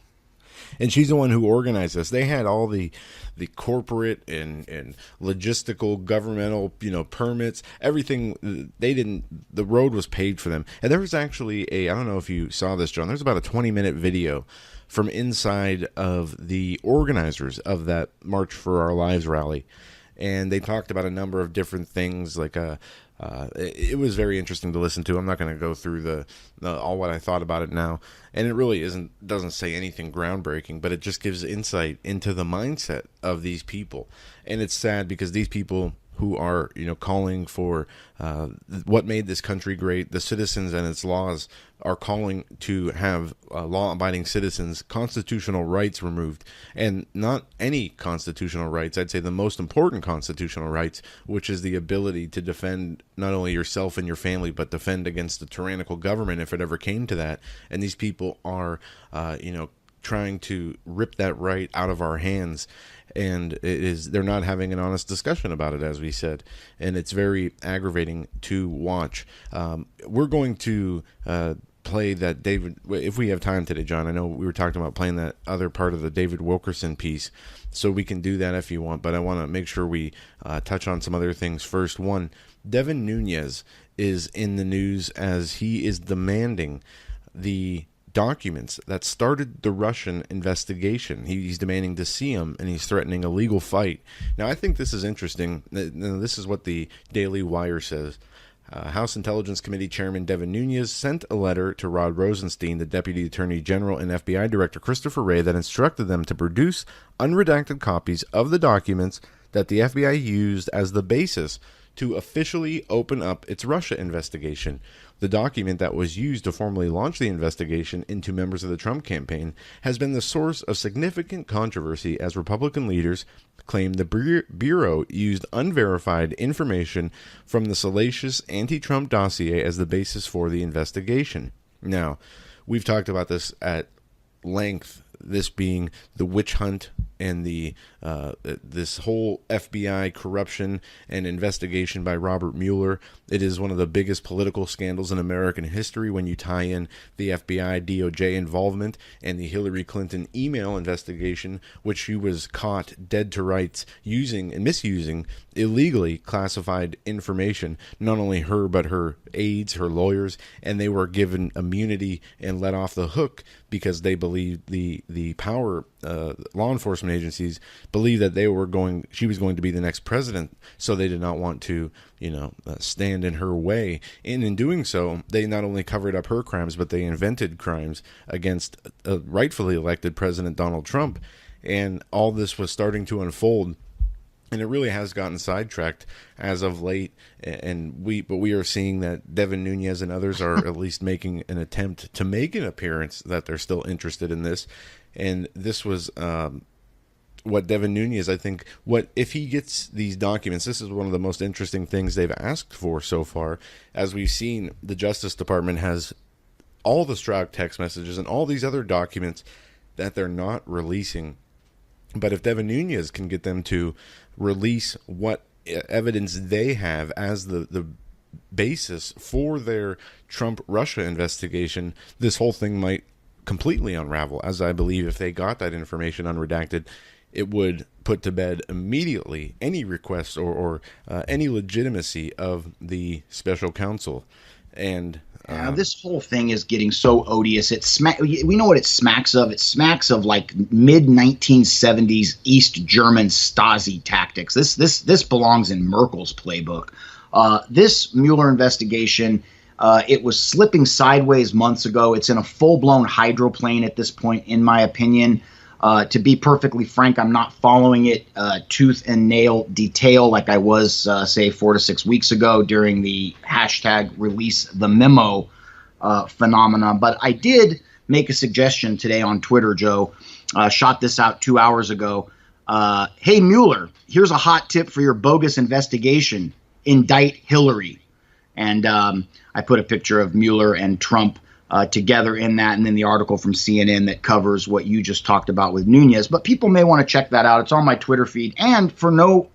[SPEAKER 6] And she's the one who organized this. They had all the corporate and logistical governmental, permits, everything. The road was paved for them. And there was actually I don't know if you saw this, John, there's about a 20-minute video from inside of the organizers of that March for Our Lives rally. And they talked about a number of different things, like it was very interesting to listen to. I'm not going to go through all what I thought about it now, and it really doesn't say anything groundbreaking, but it just gives insight into the mindset of these people. And it's sad because these people who are calling for what made this country great, the citizens and its laws, are calling to have law-abiding citizens' constitutional rights removed, and not any constitutional rights. I'd say the most important constitutional rights, which is the ability to defend not only yourself and your family, but defend against the tyrannical government if it ever came to that. And these people are, trying to rip that right out of our hands. And they're not having an honest discussion about it, as we said, and it's very aggravating to watch. We're going to play that David, if we have time today, John. I know we were talking about playing that other part of the David Wilkerson piece, so we can do that if you want, but I want to make sure we touch on some other things first. One, Devin Nunes is in the news as he is demanding the documents that started the Russian investigation. He's demanding to see them, and he's threatening a legal fight. Now, I think this is interesting. This is what the Daily Wire says. House Intelligence Committee Chairman Devin Nunes sent a letter to Rod Rosenstein, the Deputy Attorney General, and FBI Director Christopher Wray that instructed them to produce unredacted copies of the documents that the FBI used as the basis to officially open up its Russia investigation. The document that was used to formally launch the investigation into members of the Trump campaign has been the source of significant controversy as Republican leaders claim the Bureau used unverified information from the salacious anti-Trump dossier as the basis for the investigation. Now, we've talked about this at length, this being the witch hunt and this whole FBI corruption and investigation by Robert Mueller. It is one of the biggest political scandals in American history when you tie in the FBI DOJ involvement and the Hillary Clinton email investigation, which she was caught dead to rights using and misusing illegally classified information. Not only her, but her aides, her lawyers, and they were given immunity and let off the hook because they believed the power law enforcement agencies believed that she was going to be the next president, so they did not want to stand in her way. And in doing so, they not only covered up her crimes, but they invented crimes against rightfully elected President Donald Trump. And all this was starting to unfold And it really has gotten sidetracked as of late, but we are seeing that Devin Nunes and others are at least making an attempt to make an appearance, that they're still interested in this. And this was what Devin Nunes, I think, if he gets these documents, this is one of the most interesting things they've asked for so far. As we've seen, the Justice Department has all the Strzok text messages and all these other documents that they're not releasing. But if Devin Nunes can get them to release what evidence they have as the basis for their Trump-Russia investigation, this whole thing might completely unravel, as I believe if they got that information unredacted, it would put to bed immediately any request or any legitimacy of the special counsel. And
[SPEAKER 7] this whole thing is getting so odious. We know what it smacks of. It smacks of like mid-1970s East German Stasi tactics. This belongs in Merkel's playbook. This Mueller investigation, it was slipping sideways months ago. It's in a full-blown hydroplane at this point, in my opinion. To be perfectly frank, I'm not following it tooth and nail detail like I was, say, 4 to 6 weeks ago during the hashtag release the memo phenomena. But I did make a suggestion today on Twitter, Joe. Shot this out 2 hours ago. Hey, Mueller, here's a hot tip for your bogus investigation. Indict Hillary. And I put a picture of Mueller and Trump together in that, and then the article from CNN that covers what you just talked about with Nunes. But people may want to check that out. It's on my Twitter feed, and for no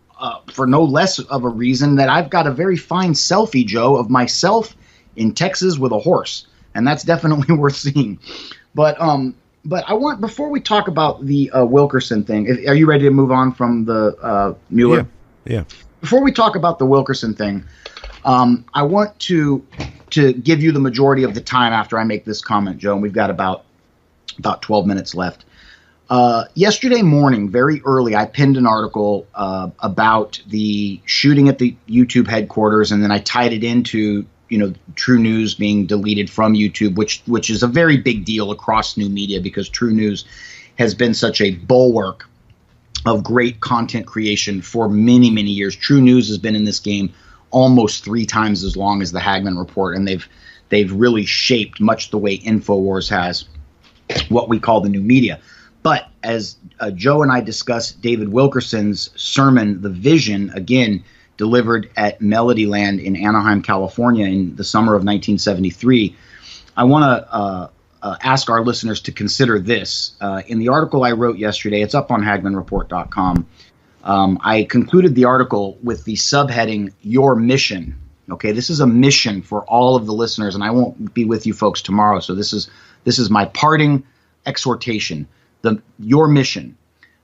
[SPEAKER 7] less of a reason that I've got a very fine selfie, Joe, of myself in Texas with a horse, and that's definitely worth seeing. But I want, before we talk about the Wilkerson thing, are you ready to move on from the Mueller?
[SPEAKER 6] Yeah. Before
[SPEAKER 7] we talk about the Wilkerson thing, I want to give you the majority of the time after I make this comment, Joe, and we've got about 12 minutes left. Yesterday morning, very early, I pinned an article about the shooting at the YouTube headquarters, and then I tied it into, True News being deleted from YouTube, which is a very big deal across new media because True News has been such a bulwark of great content creation for many, many years. True News has been in this game almost 3 times as long as the Hagmann Report, and they've really shaped much the way InfoWars has what we call the new media. But as Joe and I discussed David Wilkerson's sermon, The Vision, again delivered at Melodyland in Anaheim, California in the summer of 1973, I want to ask our listeners to consider this. In the article I wrote yesterday, it's up on HagmannReport.com, I concluded the article with the subheading, Your Mission. Okay, this is a mission for all of the listeners, and I won't be with you folks tomorrow, so this is my parting exhortation. Your mission.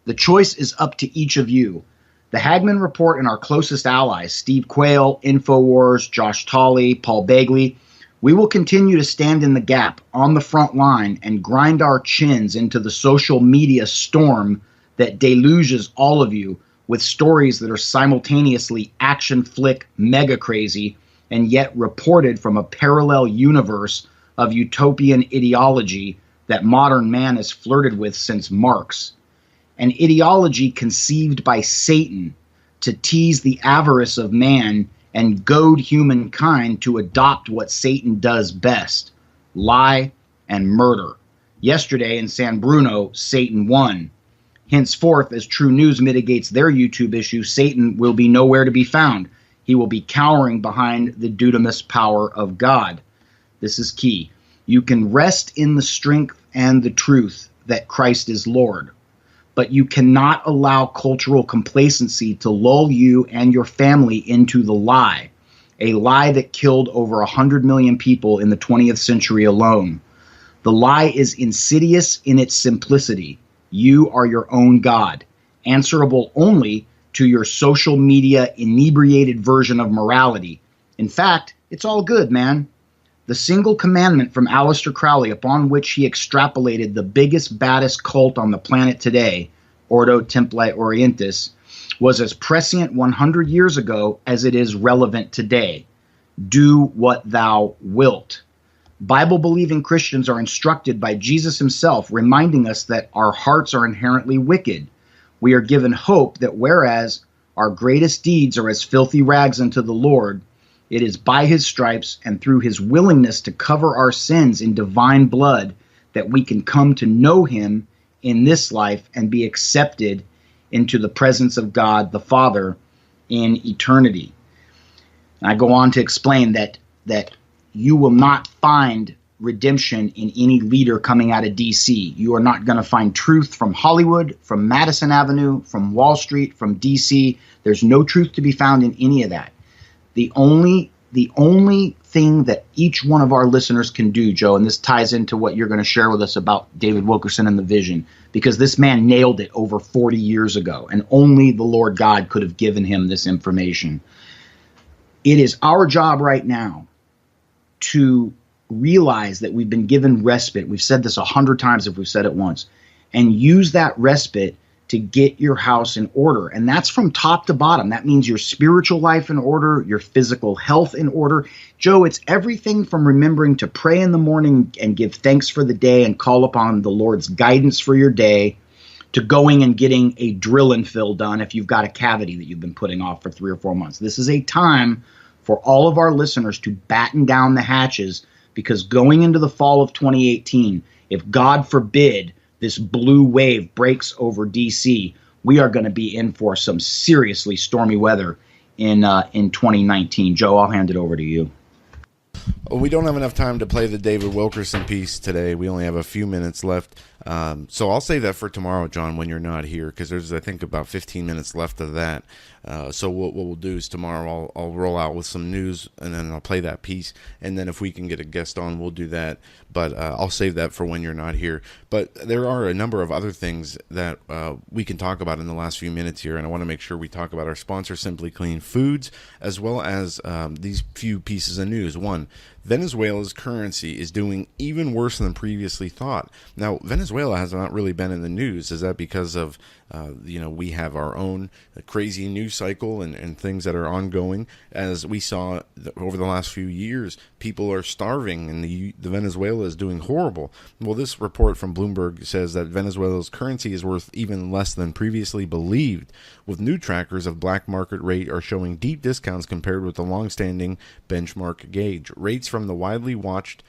[SPEAKER 7] The choice is up to each of you. The Hagmann Report and our closest allies, Steve Quayle, InfoWars, Josh Tolley, Paul Begley, we will continue to stand in the gap on the front line and grind our chins into the social media storm that deluges all of you with stories that are simultaneously action flick mega crazy and yet reported from a parallel universe of utopian ideology that modern man has flirted with since Marx. An ideology conceived by Satan to tease the avarice of man and goad humankind to adopt what Satan does best, lie and murder. Yesterday in San Bruno, Satan won. Henceforth, as True News mitigates their YouTube issue, Satan will be nowhere to be found. He will be cowering behind the dunamis power of God. This is key. You can rest in the strength and the truth that Christ is Lord, but you cannot allow cultural complacency to lull you and your family into the lie, a lie that killed over 100 million people in the 20th century alone. The lie is insidious in its simplicity. You are your own God, answerable only to your social media inebriated version of morality. In fact, it's all good, man. The single commandment from Aleister Crowley upon which he extrapolated the biggest, baddest cult on the planet today, Ordo Templi Orientis, was as prescient 100 years ago as it is relevant today. Do what thou wilt. Bible-believing Christians are instructed by Jesus himself, reminding us that our hearts are inherently wicked. We are given hope that whereas Our greatest deeds are as filthy rags unto the Lord. It is by his stripes and through his willingness to cover our sins in divine blood that we can come to know him in this life and be accepted into the presence of God the Father in eternity. And I go on to explain that you will not find redemption in any leader coming out of D.C. You are not going to find truth from Hollywood, from Madison Avenue, from Wall Street, from D.C. There's no truth to be found in any of that. The only thing that each one of our listeners can do, Joe, and this ties into what you're going to share with us about David Wilkerson and the vision, because this man nailed it over 40 years ago, and only the Lord God could have given him this information. It is our job right now to realize that we've been given respite. We've said this 100 times if we've said it once, and use that respite to get your house in order. And that's from top to bottom. That means your spiritual life in order, your physical health in order. Joe, it's everything from remembering to pray in the morning and give thanks for the day and call upon the Lord's guidance for your day, to going and getting a drill and fill done if you've got a cavity that you've been putting off for 3 or 4 months. This is a time for all of our listeners to batten down the hatches, because going into the fall of 2018, if God forbid this blue wave breaks over D.C., we are going to be in for some seriously stormy weather in 2019. Joe, I'll hand it over to you.
[SPEAKER 6] We don't have enough time to play the David Wilkerson piece today. We only have a few minutes left. So I'll save that for tomorrow, John, when you're not here, because there's, I think, about 15 minutes left of that. So what we'll do is tomorrow I'll roll out with some news, and then I'll play that piece. And then if we can get a guest on, we'll do that. But I'll save that for when you're not here. But there are a number of other things that we can talk about in the last few minutes here, and I want to make sure we talk about our sponsor, Simply Clean Foods, as well as these few pieces of news. One, Venezuela's currency is doing even worse than previously thought. Now, Venezuela has not really been in the news. Is that because of, we have our own crazy news cycle and things that are ongoing? As we saw over the last few years, people are starving and the Venezuela is doing horrible. Well, this report from Bloomberg says that Venezuela's currency is worth even less than previously believed, with new trackers of black market rate are showing deep discounts compared with the long-standing benchmark gauge. Rates from the widely watched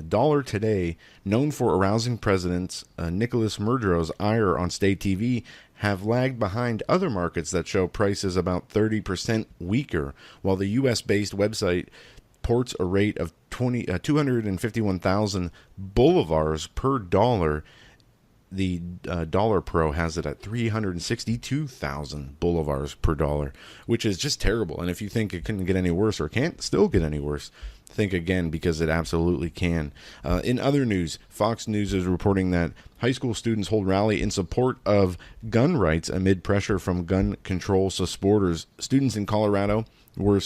[SPEAKER 6] Dollar Today, known for arousing President Nicolas Maduro's ire on state TV, have lagged behind other markets that show prices about 30% weaker, while the U.S.-based website ports a rate of 251,000 bolivars per dollar. The Dollar Pro has it at 362,000 bolivars per dollar, which is just terrible. And if you think it couldn't get any worse or can't still get any worse, think again, because it absolutely can. In other news, Fox News is reporting that high school students hold rally in support of gun rights amid pressure from gun control supporters. Students in Colorado were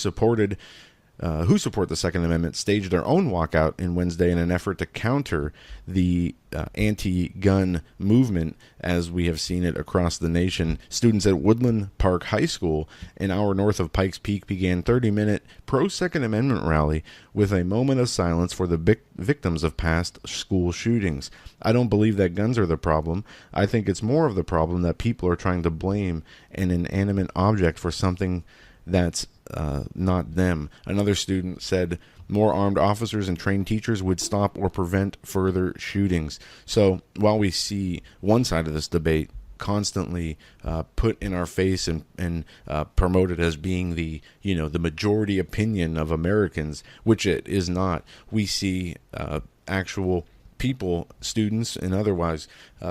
[SPEAKER 6] who support the Second Amendment staged their own walkout in Wednesday in an effort to counter the anti-gun movement, as we have seen it across the nation. Students at Woodland Park High School, an hour north of Pikes Peak, began 30-minute pro-Second Amendment rally with a moment of silence for the victims of past school shootings. I don't believe that guns are the problem. I think it's more of the problem that people are trying to blame an inanimate object for something that's not them. Another student said more armed officers and trained teachers would stop or prevent further shootings. So while we see one side of this debate constantly put in our face and promoted as being the majority opinion of Americans, which it is not, we see actual people, students and otherwise,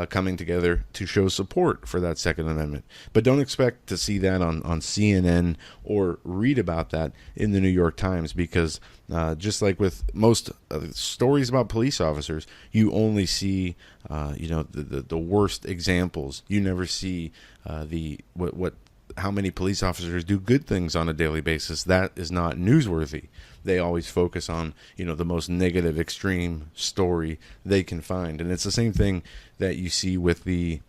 [SPEAKER 6] coming together to show support for that Second Amendment. But don't expect to see that on CNN or read about that in the New York Times, because just like with most stories about police officers, you only see the worst examples. You never see how many police officers do good things on a daily basis. That is not newsworthy. They always focus on, the most negative, extreme story they can find. And it's the same thing that you see with the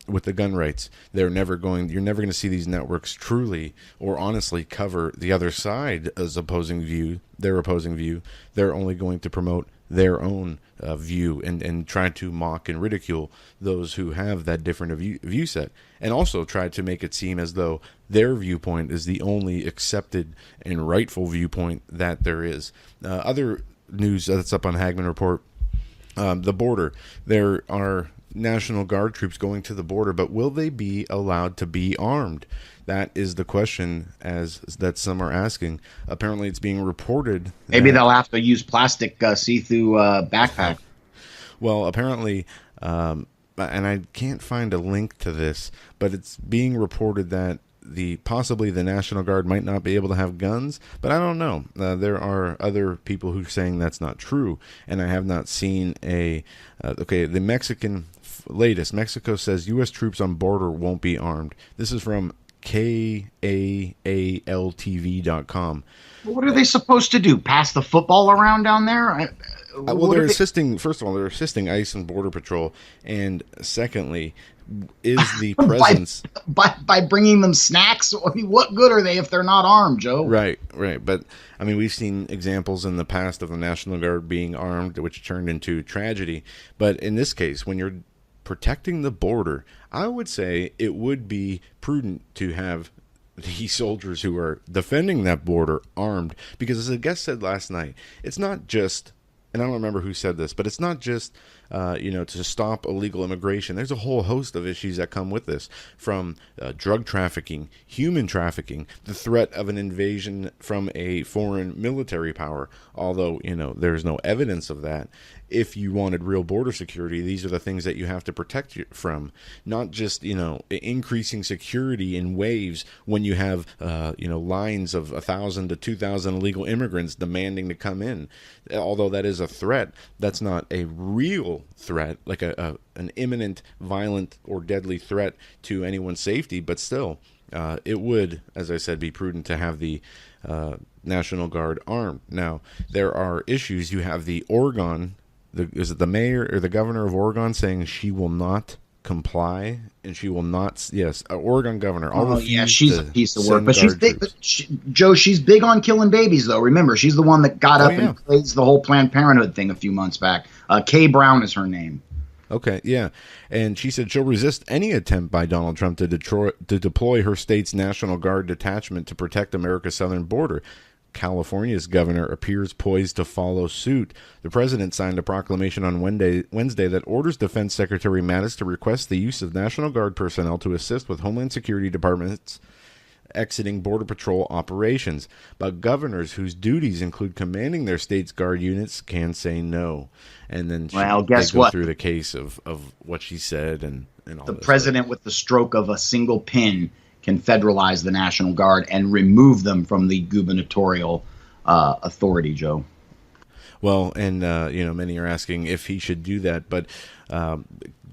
[SPEAKER 6] with the gun rights. You're never going to see these networks truly or honestly cover the other side as opposing view. They're only going to promote their own view and try to mock and ridicule those who have that different view set, and also try to make it seem as though their viewpoint is the only accepted and rightful viewpoint that there is. Other news that's up on Hagmann Report, the border. There are National Guard troops going to the border, but will they be allowed to be armed? That is the question that some are asking. Apparently, it's being reported.
[SPEAKER 7] Maybe they'll have to use plastic see-through backpack.
[SPEAKER 6] Well, apparently, and I can't find a link to this, but it's being reported that possibly the National Guard might not be able to have guns, but I don't know. There are other people who are saying that's not true, and I have not seen the Mexican latest. Mexico says U.S. troops on border won't be armed. This is from KAALTV.com.
[SPEAKER 7] What are they supposed to do? Pass the football around down there?
[SPEAKER 6] Well, they're assisting. First of all, they're assisting ICE and Border Patrol, and secondly, is the presence
[SPEAKER 7] by bringing them snacks? I mean, what good are they if they're not armed, Joe?
[SPEAKER 6] Right. But I mean, we've seen examples in the past of the National Guard being armed, which turned into tragedy. But in this case, when you're protecting the border, I would say it would be prudent to have the soldiers who are defending that border armed, because as a guest said last night, it's not just, and I don't remember who said this, but it's not just to stop illegal immigration. There's a whole host of issues that come with this, from drug trafficking, human trafficking, the threat of an invasion from a foreign military power, although there's no evidence of that. If you wanted real border security, these are the things that you have to protect you from, not just increasing security in waves when you have lines of 1,000 to 2,000 illegal immigrants demanding to come in. Although that is a threat, that's not a real threat, like an imminent, violent, or deadly threat to anyone's safety. But still, it would, as I said, be prudent to have the National Guard armed. Now, there are issues. You have the Oregon. Is it the mayor or the governor of Oregon saying she will not comply, and she will not? Yes, Oregon governor.
[SPEAKER 7] She's a piece of work, but Joe, she's big on killing babies, though. Remember, she's the one that got up and praised the whole Planned Parenthood thing a few months back. Kay Brown is her name.
[SPEAKER 6] Okay, yeah, and she said she'll resist any attempt by Donald Trump to deploy her state's National Guard detachment to protect America's southern border. California's governor appears poised to follow suit. The president signed a proclamation on Wednesday that orders Defense Secretary Mattis to request the use of National Guard personnel to assist with Homeland Security departments exiting Border Patrol operations. But governors whose duties include commanding their state's Guard units can say no. And then
[SPEAKER 7] guess what?
[SPEAKER 6] Through the case of what she said and all
[SPEAKER 7] the
[SPEAKER 6] this
[SPEAKER 7] president, with the stroke of a single pin, can federalize the National Guard and remove them from the gubernatorial authority, Joe.
[SPEAKER 6] Well, and many are asking if he should do that, but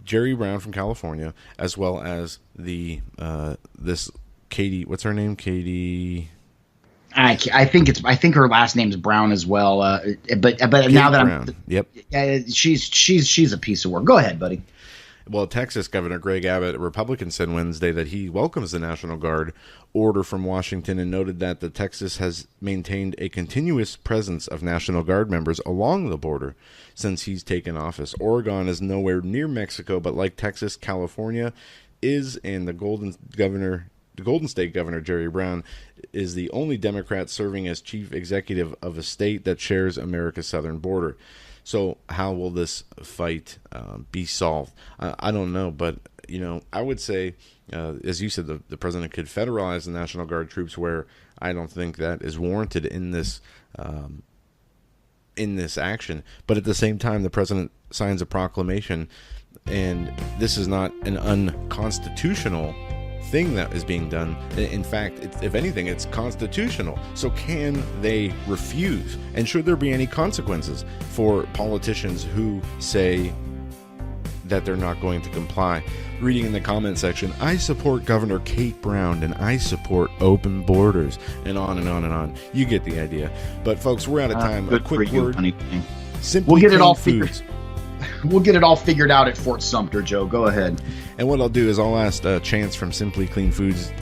[SPEAKER 6] Jerry Brown from California, as well as this Katie, what's her name? Katie.
[SPEAKER 7] I think her last name is Brown as well. But
[SPEAKER 6] Katie
[SPEAKER 7] now that
[SPEAKER 6] Brown. Yep.
[SPEAKER 7] She's a piece of work. Go ahead, buddy.
[SPEAKER 6] Well, Texas Governor Greg Abbott, a Republican, said Wednesday that he welcomes the National Guard order from Washington and noted that Texas has maintained a continuous presence of National Guard members along the border since he's taken office. Oregon is nowhere near Mexico, but like Texas, California is, and the Golden State Governor Jerry Brown is the only Democrat serving as chief executive of a state that shares America's southern border. So how will this fight be solved? I don't know, but I would say, as you said, the president could federalize the National Guard troops, where I don't think that is warranted in this action. But at the same time, the president signs a proclamation, and this is not an unconstitutional thing that is being done. In fact, if anything, it's constitutional. So can they refuse? And should there be any consequences for politicians who say that they're not going to comply? Reading in the comment section, I support Governor Kate Brown and I support open borders, and on and on and on. You get the idea. But folks, we're out of time. A quick word.
[SPEAKER 7] Honey.
[SPEAKER 6] Simply
[SPEAKER 7] we'll get it all
[SPEAKER 6] Foods.
[SPEAKER 7] figured. we'll get it all figured out at Fort Sumter, Joe. Go ahead.
[SPEAKER 6] And what I'll do is I'll ask Chance from Simply Clean Foods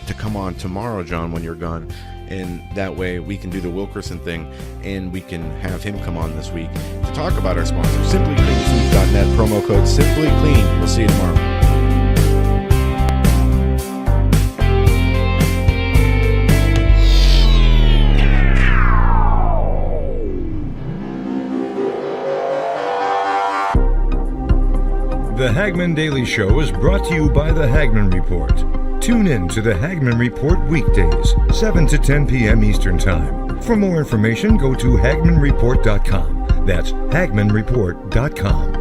[SPEAKER 6] to come on tomorrow, John, when you're gone. And that way we can do the Wilkerson thing, and we can have him come on this week to talk about our sponsor, simplycleanfoods.net, promo code SimplyClean. We'll see you tomorrow.
[SPEAKER 5] The Hagmann Daily Show is brought to you by the Hagmann Report. Tune in to the Hagmann Report weekdays, 7 to 10 p.m. Eastern Time. For more information, go to HagmannReport.com. That's HagmannReport.com.